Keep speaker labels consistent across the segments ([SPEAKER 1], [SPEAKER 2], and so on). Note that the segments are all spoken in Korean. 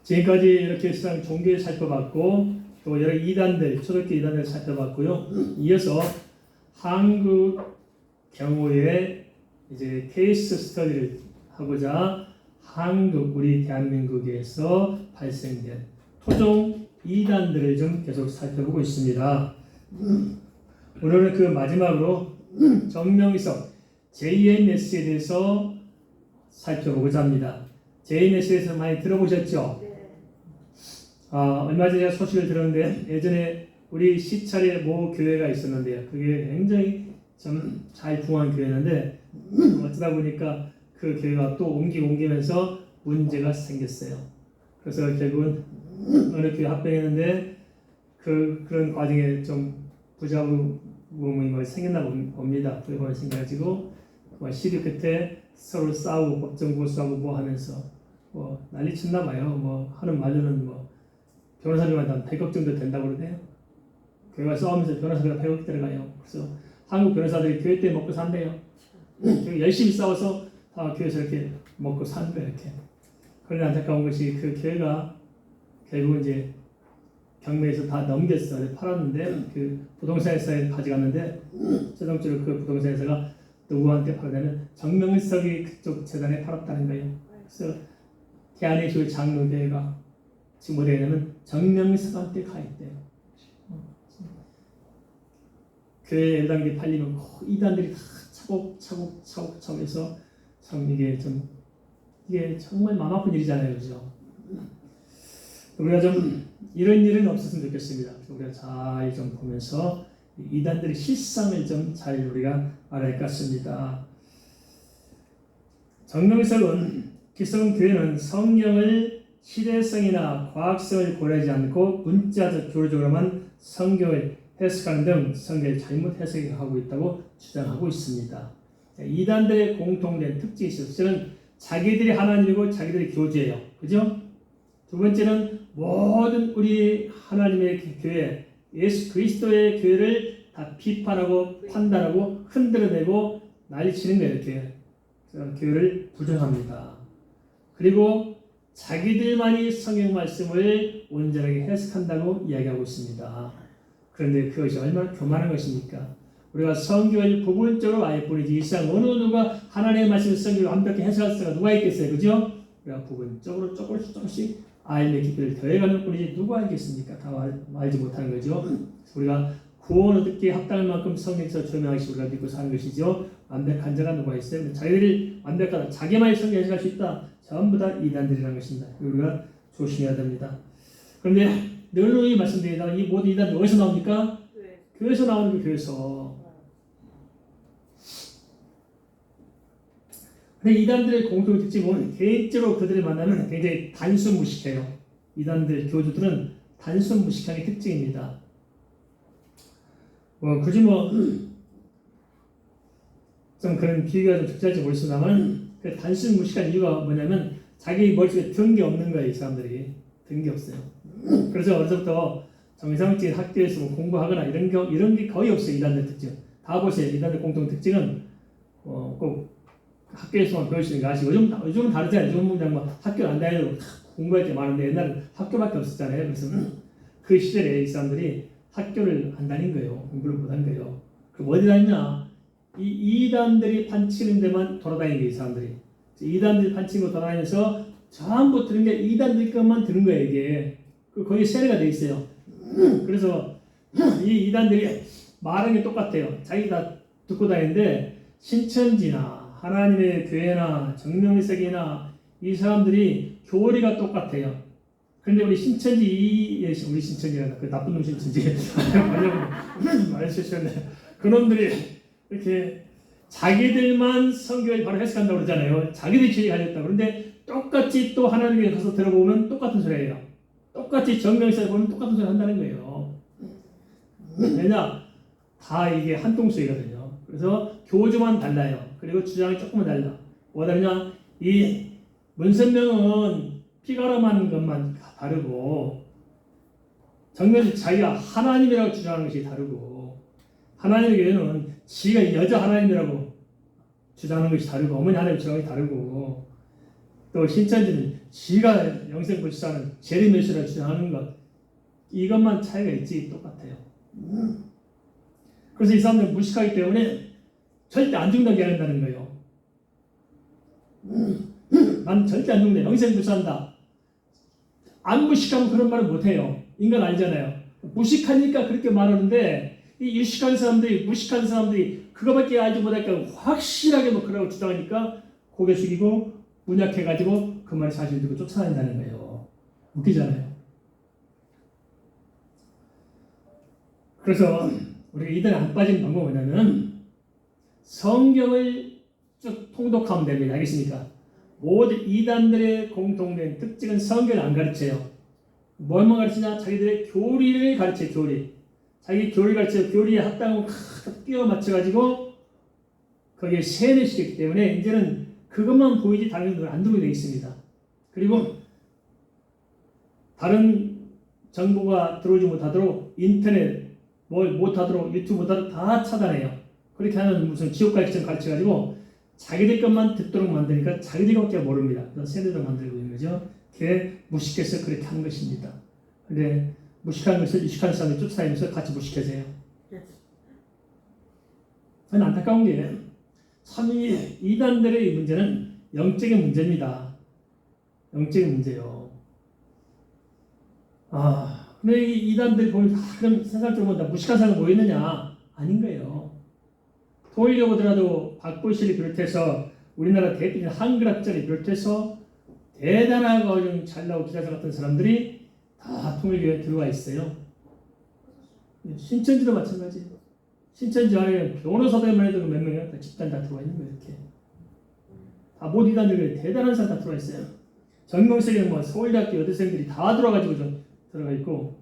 [SPEAKER 1] 지금까지 이렇게 세상 종교를 살펴봤고 또 여러 이단들, 초대교회 이단을 살펴봤고요. 이어서 한국 경우에 이제 케이스 스터디를 하고자 한국 우리 대한민국에서 발생된 토종 이단들을 좀 계속 살펴보고 있습니다. 오늘은 그 마지막으로 정명석 JNS에 대해서 살펴보고자 합니다. JNS에서 많이 들어보셨죠? 얼마 전에 제가 소식을 들었는데 예전에 우리 시찰의 모 교회가 있었는데요. 그게 굉장히 좀 잘 부흥한 교회였는데 어쩌다 보니까 그 교회가 또 옮기면서 문제가 생겼어요. 그래서 결국은 어느 교회 합병했는데 그런 과정에 좀 부작용이 생겼나 봅니다. 부작용이 생겨가지고 시리 끝에 서로 싸우고 법정 고소하고 뭐 하면서 뭐 난리 쳤나 봐요. 뭐 하는 말로는 뭐 변호사비만 한 100억 정도 된다고 그러네요. 교회가 싸우면서 변호사비가 100억 들어가요. 그래서 한국 변호사들이 교회 때 먹고 산대요. 열심히 싸워서 다 교회에서 이렇게 먹고 사는 거예요. 이렇게. 그런데 안타까운 것이 그 교회가 결국 이제 경매에서 다 넘겼어요. 팔았는데 그 부동산회사에 가져갔는데 최종적으로 그 부동산회사가 누구한테 팔았냐면 정명석이 그쪽 재단에 팔았다는 거예요. 그래서 대한예수교 장로교회가 지금 어디에 있냐면 정명석한테 가 있대요. 교회 일단계 팔리면 이단들이 다 차곡차곡 해서 참 이게 정말 마음 아픈 일이잖아요, 그죠? 우리가 좀 이런 일은 없었으면 좋겠습니다. 우리가 잘 좀 보면서 이단들의 실상을 좀 잘 우리가 알아야 할 것 같습니다. 정명석은 기성은 교회는 성경을 시대성이나 과학성을 고려하지 않고 문자적 교류적으로만 성경을 해석하는 등 성경을 잘못 해석하고 있다고 주장하고 있습니다. 이단들의 공통된 특징이 있어요. 첫째는 자기들이 하나님이고 자기들이 교주예요. 그죠? 두 번째는 모든 우리 하나님의 교회, 예수 그리스도의 교회를 다 비판하고 판단하고 흔들어내고 난리치는 거예요. 이렇게. 그래서 교회를 부정합니다. 그리고 자기들만이 성경 말씀을 온전하게 해석한다고 이야기하고 있습니다. 그런데 그것이 얼마나 교만한 것입니까? 우리가 성경을 부분적으로 아예 보내지 이 세상 어느 누가 하나님의 말씀을 성경을 완벽히 해석할 수가 누가 있겠어요? 그죠? 우리가 부분적으로 조금씩 알의 깊이를 더해가는 뿐이지 누가 알겠습니까? 다 알지 못하는 거죠. 우리가 구원 얻기 합당할 만큼 성경에서 조명하시 우리가 믿고 사는 것이죠. 완벽한 자가 누가 있어요? 자기들이 완벽하다. 자기만이 성경 해석할 수 있다. 전부 다 이단들이라는 것입니다. 우리가 조심해야 됩니다. 그런데 늘 말씀드리다 이 모든 이단들 어디서 나옵니까? 교회에서 나오는 그 교회에서. 근데 이단들의 공통 특징은 개인적으로 그들을 만나면 굉장히 단순무식해요. 이단들 교주들은 단순무식함이 특징입니다. 굳이 좀 그런 비유가 좀 적절할지 모르겠습니다만 그 단순무식한 이유가 뭐냐면 자기 머릿속에 든 게 없는 거예요. 이 사람들이 든 게 없어요. 그래서 어려서부터 정상적인 학교에서 공부하거나 이런 게 거의 없어요. 이단들 특징. 다 보세요. 이단들 공통 특징은 꼭 학교에서만 배울 수 있는 거 아시고 요즘은 다르잖아요. 요즘은 그냥 학교 안 다니고 공부할 게 많은데 옛날은 학교밖에 없었잖아요. 그래서 그 시절에 이 사람들이 학교를 안 다닌 거예요. 공부를 못 한 거예요. 그럼 어디 다니냐? 이 이단들이 판치는 데만 돌아다니는 거예요. 이 사람들이. 이단들이 판치고 돌아다니면서 전부 들은 게 이단들 것만 들은 거예요. 이게. 거기 세례가 돼 있어요. 그래서 이 이단들이 말하는 게 똑같아요. 자기 다 듣고 다니는데 신천지나 하나님의 교회나 정명석이나 이 사람들이 교리가 똑같아요. 그런데 우리 신천지라는 그 나쁜 놈 신천지 많이 쓰셨네. 그놈들이 이렇게 자기들만 성경을 바로 해석한다고 그러잖아요. 자기들이 지혜가 가졌다. 그런데 똑같이 또 하나님께 가서 들어보면 똑같은 소리예요. 똑같이 정명석에 보면 똑같은 소리 한다는 거예요. 왜냐? 다 이게 한 통수이거든요. 그래서 교주만 달라요. 그리고 주장이 조금은 달라. 뭐가 다르냐? 이 문선명은 피가름하는 것만 다르고 정명석 자기가 하나님이라고 주장하는 것이 다르고 하나님의 교회는 지가 여자 하나님이라고 주장하는 것이 다르고 어머니 하나님 주장이 다르고 또 신천지는 지가 영생불사는 재림메시아를 주장하는 것, 이것만 차이가 있지 똑같아요. 그래서 이 사람들은 무식하기 때문에 절대 안 죽는다고 한다는 거예요. 난 절대 안 죽는다. 영생불사한다. 안 무식하면 그런 말을 못해요. 인간 아니잖아요. 무식하니까 그렇게 말하는데 이 일식한 사람들이, 무식한 사람들이 그거밖에 알지 못하니까 확실하게 뭐 그러고 주장하니까 고개 숙이고 문약해가지고 그 말이 사실 듣고 쫓아다닌다는 거예요. 웃기잖아요. 그래서 우리가 이단에 안 빠진 방법은 뭐냐면 성경을 쭉 통독하면 됩니다. 알겠습니까? 모든 이단들의 공통된 특징은 성경을 안 가르쳐요. 뭘만 가르치냐? 자기들의 교리를 가르쳐요. 교리. 자기 교리 가르쳐요. 교리에 합당하고 끼워 맞춰가지고 거기에 세뇌시켰기 때문에 이제는 그것만 보이지 다른 건 안 들어오게 되어 있습니다. 그리고 다른 정보가 들어오지 못하도록 인터넷 뭘 못하도록 유튜브 못하도록 다 차단해요. 그렇게 하면 무슨 지옥 가르치처럼 가르쳐가지고 자기들 것만 듣도록 만드니까 자기들밖에 모릅니다. 세뇌도 만들고 있는 거죠. 그게 무식해서 그렇게 한 것입니다. 근데 무식한 것을 유식한 사람이 쫓아다니면서 같이 무식해져요. 저는 안타까운 게 참 이 이단들의 문제는 영적인 문제입니다. 영적인 문제요. 근데 이 이단들 보면 다 그럼 세상적으로 다 무식한 사람이 뭐 있느냐? 아닌 거예요. 통일교 보더라도 박보실을 비롯해서 우리나라 대표적인 한글학자를 비롯해서 대단하고 잘나고 기자사 같은 사람들이 다 통일교에 들어와 있어요. 신천지도 마찬가지예요. 신천지 안에 변호사들만 해도 몇 명이요? 다 집단 다 들어와 있는 거예요. 이렇게. 다 모든 이단들 대단한 사람 다 들어와 있어요. 전공식에 뭐 서울대학교 여대생들이 다 들어가지고 좀 들어가 있고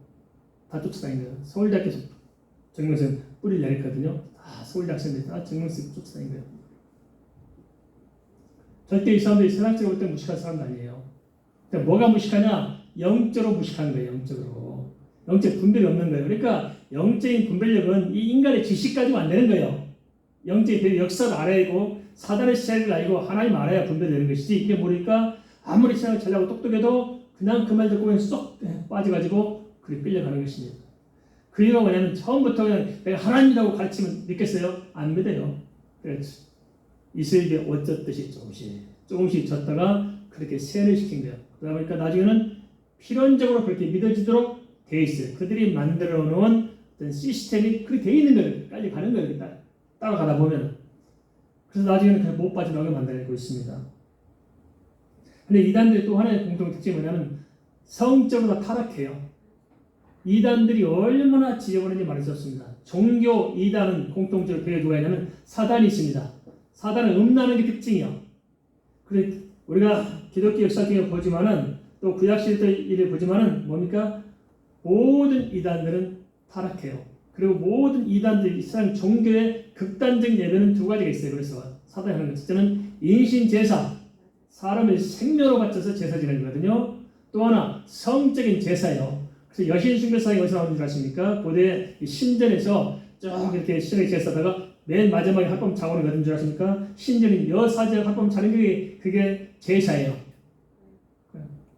[SPEAKER 1] 다 쫓아다니는 거예요. 서울대학교에서 전공생 뿌리를 내렸거든요. 다 서울대 학생들이 다 전공생 쫓아다니는 거예요. 절대 이 사람들이 세상적으로 볼 때 무식한 사람도 아니에요. 근데 뭐가 무식하냐? 영적으로 무식한 거예요. 영적으로. 영적 분별이 없는 거예요. 그러니까 영적인 분별력은 이 인간의 지식 가지고 안 되는 거예요. 영적인 역사를 알아야 하고 사단의 시작을 알고 하나님 알아야 분별되는 것이지 이게 모르니까 아무리 생각을 잘하고 똑똑해도 그냥 그 말 듣고 그냥 쏙 빠져가지고 그렇게 끌려가는 것입니다. 그 이유가 뭐냐면 처음부터 그냥 내가 하나님이라고 가르치면 믿겠어요? 안 믿어요. 그렇지. 이스라엘이 어쩌듯이 조금씩 졌다가 그렇게 세뇌시킨 거예요. 그러다 보니까 나중에는 필연적으로 그렇게 믿어지도록 돼 있어요. 그들이 만들어 놓은 어떤 시스템이 그렇게 돼 있는 거예요. 빨리 가는 거예요. 따라가다 보면. 그래서 나중에는 그냥 못 빠져나오게 만들고 있습니다. 근데 이단들의 또 하나의 공통 특징이 뭐냐면 성적으로 다 타락해요. 이단들이 얼마나 지저분한지 말했었습니다. 종교 이단은 공통적으로 배에 누가 있냐면 사단이 있습니다. 사단은 음란한 게 특징이요. 그래 우리가 기독교 역사적으로 보지만은 또 구약시대를 보지만은 뭡니까? 모든 이단들은 타락해요. 그리고 모든 이단들 이스라엘 종교의 극단적 예배는 두 가지가 있어요. 그래서 사단이 하는 것 첫째는 인신 제사, 사람을 생명으로 바쳐서 제사 지내는 거거든요. 또 하나 성적인 제사예요. 그래서 여신 숭배상이 어디서 나오는 줄 아십니까? 고대 신전에서 쭉 이렇게 신의 제사다가 맨 마지막에 합법 자원을 거둔 줄 아십니까? 신전인 여사제가 합법 자는 게 그게 제사예요.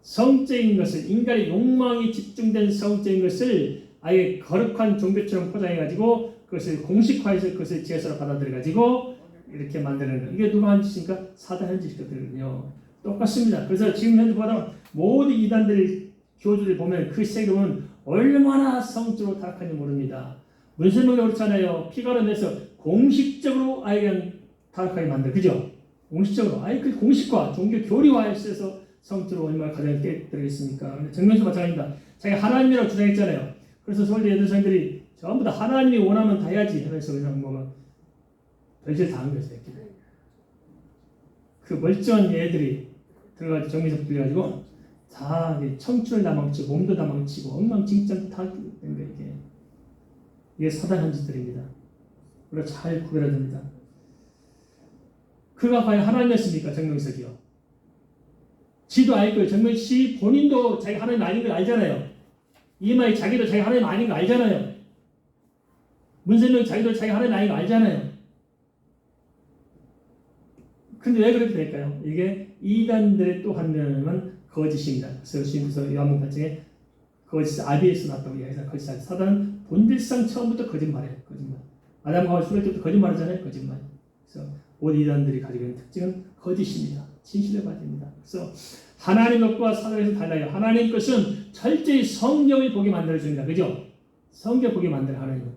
[SPEAKER 1] 성적인 것을 인간의 욕망이 집중된 성적인 것을 아예 거룩한 종교처럼 포장해가지고 그것을 공식화해서 그것을 제사로 받아들여가지고 이렇게 만드는 거예요. 이게 누가 한 짓입니까? 사단 한 짓이거든요. 똑같습니다. 그래서 지금 현재 보다 모든 이단들 교주들 보면 그 세계는 얼마나 성적으로 타락한지 모릅니다. 문세명이 그렇잖아요. 피가로 내서 공식적으로 아예 그냥 타락하게 만들어. 그죠? 공식적으로. 아예 그 공식화, 종교 교리화해서 성적으로 얼마나 가장 깨뜨리겠습니까? 정면에서 마찬가지입니다. 자기가 하나님이라고 주장했잖아요. 그래서 서울대 여대생들이 전부 다 하나님이 원하면 다 해야지 하면서 그냥 뭐 별짓 다 한 거예요. 그 멀쩡한 애들이 들어가서 정면에서 불려가지고 다 청춘을 다 망치고 몸도 다 망치고 엉망진창 다 된 거예요. 이게 사단한 짓들입니다. 우리가 잘 구별해야 됩니다. 그가 과연 하나님이었습니까? 정명석이요. 지도 알 거예요. 정명 씨 본인도 자기 하나님 아닌 걸 알잖아요. 이마이 자기도 자기 하나님 아닌 거 알잖아요. 문세명 자기도 자기 하나님 아닌 거 알잖아요. 근데 왜 그렇게 될까요? 이게 이단들의 또 한 면은 거짓입니다. 그래서 주님께서 요한복음 8장에 거짓 아비에서 났다고 이야기해서 거짓 사단은 본질상 처음부터 거짓말해요. 거짓말. 아담과 하와 수할 때부터 거짓말하잖아요. 거짓말. 그래서 모든 이단들이 가지고 있는 특징은 거짓입니다. 진실의 바입니다. 그래서 하나님 것과 사단에서 달라요. 하나님 것은 철저히 성경을 보게 만들어줍니다. 그죠? 성경 보게 만들어 하나님은.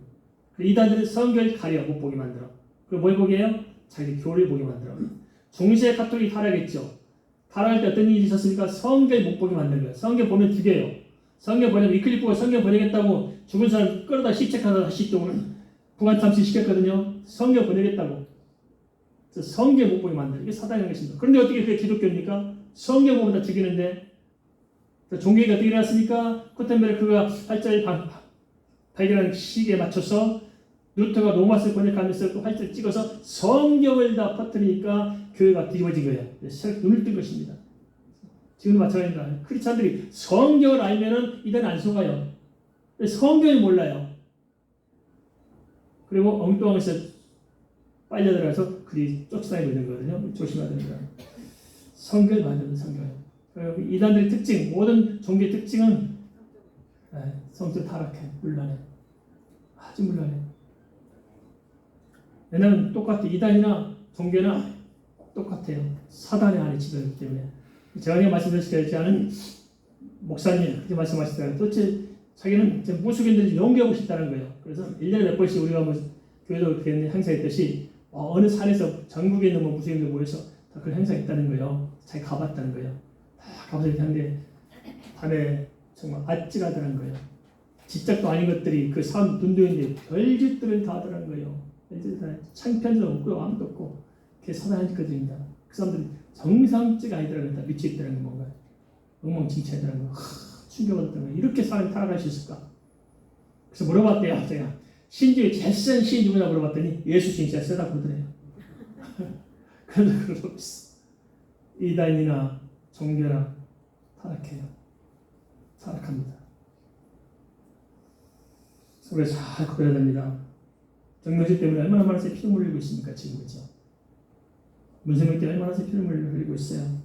[SPEAKER 1] 이단들은 성경을 가려 못 보게 만들어. 그리고 뭘 보게 해요? 자기 교리를 보게 만들어. 중세 카톨릭이 타락했죠. 타락할 때 어떤 일이 있었습니까? 성경을 못 보게 만든 거예요. 성경 보면 죽여요. 성경 번역, 위클리프가 성경 번역했다고 죽은 사람 끌어다 시책하다 다시 또 부관 탐지 시켰거든요. 성경 번역했다고. 그래서 성경 못 보게 만드는 게 사단인 것입니다. 그런데 어떻게 그게 기독교입니까? 성경 보면 다 죽이는데 종교가 어떻게 일어났습니까? 코텐베르크가 활자를 발견한 시기에 맞춰서 루터가 로마서 번역하면서 그 활자를 찍어서 성경을 다 퍼뜨리니까 교회가 뒤집어진 거예요. 눈을 뜬 것입니다. 지금도 마찬가지입니다. 크리스찬들이 성경을 알면은 이단 안 속아요. 성경을 몰라요. 그리고 엉뚱한 것에 빨려 들어가서 그리 쫓아다니고 있는 거거든요. 조심해야 됩니다. 성경을 만드는 성경. 이단들의 특징, 모든 종교의 특징은 성적 타락해, 물란해. 아주 물란해. 왜냐하면 똑같아. 이단이나 종교나 똑같아요. 사단의 안에 지배되기 때문에. 제가 그냥 말씀드리지 않은 목사님, 그렇게 말씀하시더라고요. 도대체 자기는 무속인들이 용기하고 싶다는 거예요. 그래서 1년에 몇 번씩 우리가 뭐 교회도 그런 행사했듯이 어느 산에서 전국에 있는 뭐 무속인들 모여서 다 그런 행사가 있다는 거예요. 자기 가봤다는 거예요. 다 가봐서 이렇게 하는데 밤에 정말 아찔하더라는 거예요. 직접도 아닌 것들이 그 산 눈도인데 별짓들을 다 하더라는 거예요. 창편도 없고 아무도 없고 그게 사단의 짓거리입니다. 그 사람들이 정상지가 아니더라는 거다. 미치겠다는 건 뭔가 엉망진창이더라는 거. 충격받았던 거예요. 이렇게 사람이 타락할 수 있을까? 그래서 물어봤대요. 제가 신주의 제일 센 신이 누구냐 물어봤더니 예수 신 진짜 세다고 그러더래요. 그런데 그럴 수 없어. 이단이나 종교나 타락해요. 타락합니다. 우리가 잘 구별해야 됩니다. 정명실 때문에 얼마나 많은 사람이 피를 흘리고 있습니까? 지금 그렇죠? 문세명 때문에 얼마나 사람이 피를 흘리고 있어요.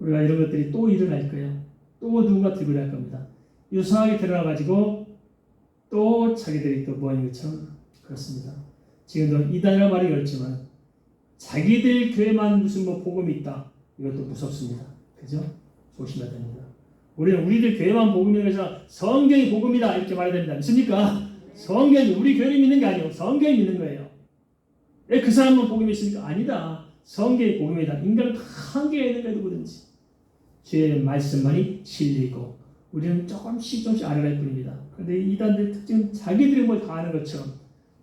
[SPEAKER 1] 우리가 이런 것들이 또 일어날 거예요. 또 누군가 들고 할 겁니다. 유사하게 드러나가지고 또 자기들이 또 뭐하는 것처럼 그렇습니다. 지금도 이단이라는 말이 그렇지만 자기들 교회만 무슨 뭐 복음이 있다. 이것도 무섭습니다. 그죠? 조심해야 됩니다. 우리는 우리들 교회만 복음이 아니라 성경이 복음이다. 이렇게 말해야 됩니다. 믿습니까? 성경이 우리 교회를 믿는 게 아니에요. 성경이 믿는 거예요. 왜 그 사람만 복음이 있습니까? 아니다. 성경이 복음이다. 인간은 다 한계가 있는 거예요. 누구든지. 주의 말씀만이 진리고 우리는 조금씩 알아갈 뿐입니다. 그런데 이단들의 특징은 자기들이 뭘 다 아는 것처럼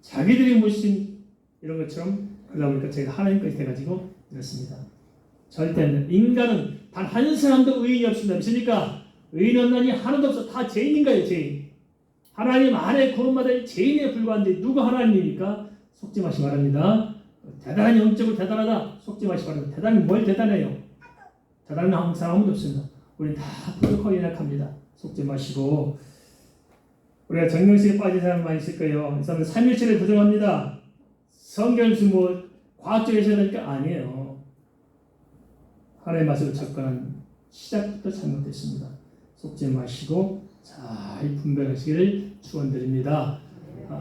[SPEAKER 1] 자기들이 무슨 이런 것처럼 그러다 보니까 저희가 하나님까지 돼가지고 이렇습니다. 절대 안 돼. 인간은 단 한 사람도 의인이 없습니다. 믿습니까? 의인 없나니 하나도 없어. 다 죄인인 거예요. 죄인. 하나님 안에 구원받을 죄인에 불과한데 누가 하나님입니까? 속지 마시 바랍니다. 대단한 영적으로 대단하다. 속지 마시 바랍니다. 대단히 뭘 대단해요? 대단한 사람 아무도 없습니다. 우리는 다 부족하고 연약합니다. 속지 마시고 우리가 정명식에 빠진 사람 많이 있을 거예요. 이 사람은 삼일체를 부정합니다. 성경을 뭐 과학적으로 해야 되니까 아니에요. 하나님의 말씀으로 접근한 시작부터 잘못됐습니다. 속지 마시고 잘 분별하시기를 축원드립니다.